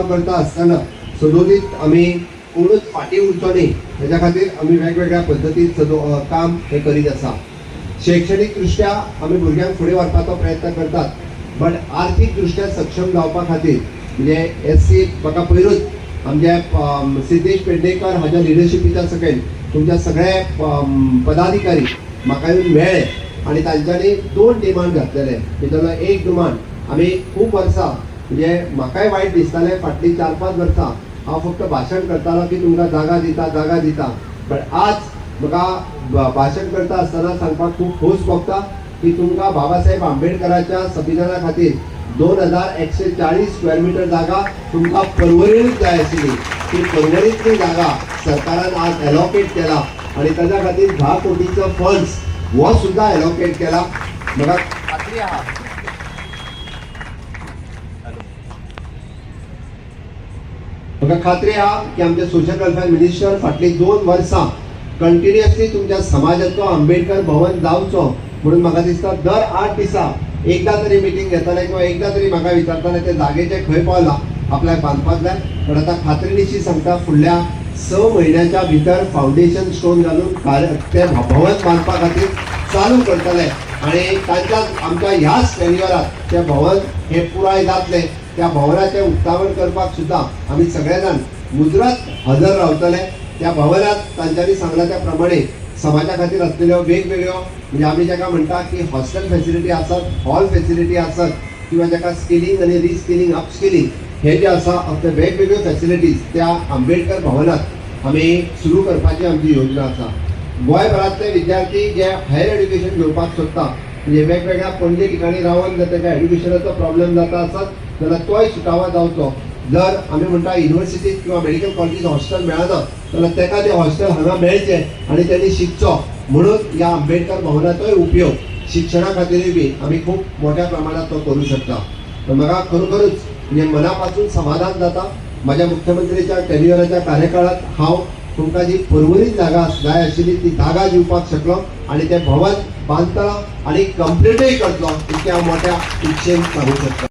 करता असताना सदोदीत आम्ही कोणूच फाटी उरचो न्ही हेच्या खातीर आमी वेगवेगळ्या पद्दतीन काम हे करीत आसा। शैक्षणिक दृष्ट्या आमी भुरग्यांक फुडें व्हरपाचो प्रयत्न करतात, बट आर्थीक दृष्ट्या सक्षम जावपा खातीर म्हणजे SC म्हाका पयरूच आमचे सिद्धेश पेडणेकर हाच्या लिडरशिपीच्या सकयल तुमच्या सगळे पदाधिकारी म्हाका येवन मेळ्ळे आनी तांच्यांनी 2 डिमांड घातलेले। तातूंतलो एक डिमांड आमी खूब वर्सां म्हणजे म्हाकाय वायट दिसतालें, फाटलीं 4-5 वर्सां हांव फक्त भाशण करतालो की तुमकां जागा दिता, बट आज म्हाका भाशण करता आसतना सांगपाक खूब खोस भोगता की तुमकां बाबासाहेब आंबेडकराच्या संविधाना खातीर 2140 स्क्वेअर मीटर जागा तुमकां पर्वरींत जाय आशिल्ली। ती पर्वरींतली जागा सरकारान आज एलोकेट केला आनी ताच्या खातीर 10 कोटीचो फंड्स हो सुद्धा एलोकेट केला। म्हाका खात्री आहा की आमचे सोशल वेलफेअर मिनिस्टर फाटली 2 वर्सां कंटिन्युअसली तुमच्या समाजाचो आंबेडकर भवन जावचो म्हणून म्हाका दिसता दर 8 दिसा एकदा तरी मिटींग घेताले किंवा एकदा तरी म्हाका विचारताले ते जागेचे खंय पावला, आपल्याक बांदपाक जाय। पण आता खात्रीनिशी सांगता फुडल्या 6 म्हयन्याच्या भितर फाउंडेशन स्टोन घालून ते भवन बांदपा खातीर चालू करतले आनी तांच्या आमच्या ह्याच टेन्युअरात ते भवन हे पुराय जातले। त्या भवनाचे उक्तावण करपाक सुद्दां आमी सगळे जाण मुजरत हजर रावतले। त्या भवनात तांच्यांनी सांगला त्या प्रमाणे समाजा खातीर असलेल्यो वेगवेगळ्यो म्हणजे आमी जाका म्हणटा की हॉस्टेल फॅसिलिटी आसत, हॉल फॅसिलिटी आसत किंवा जाका स्किलिंग आनी रिस्किलिंग अपस्किलिंग हे जे आसा ते वेगवेगळ्यो फॅसिलिटीज त्या आंबेडकर भवनात आमी सुरू करपाची आमची योजना आसा। गोंयभरांतले विद्यार्थी जे हायर एड्युकेशन घेवपाक सोदता म्हणजे वेगवेगळ्या पणजे ठिकाणी रावन जर ताका एड्युकेशनाचो प्रॉब्लेम जाता आसत जाल्यार तोय सुटावा जावचो। जर आमी म्हणटा युनिव्हर्सिटीत किंवा मेडिकल कॉलेजीत हॉस्टेल मेळना जाल्यार ताका ते हॉस्टेल हांगा मेळचे आनी त्यांनी शिकचो म्हणून ह्या आंबेडकर भवनाचोय उपयोग शिक्षणा खातीरय बी आमी खूब मोठ्या प्रमाणात तो करूं शकता। तर म्हाका खरोखरूच म्हणजे मनापासून समाधान जाता माझ्या मुख्यमंत्र्याच्या टेन्युअराच्या कार्यकाळात हांव तुमकां जी पर्वरीत जागा जाय आशिल्ली ती जागा दिवपाक शकलो आनी तें भवन बांदतलो आनी कंप्लीटय करतलो इतक्या मोठ्या इच्छेन सांगूं शकता।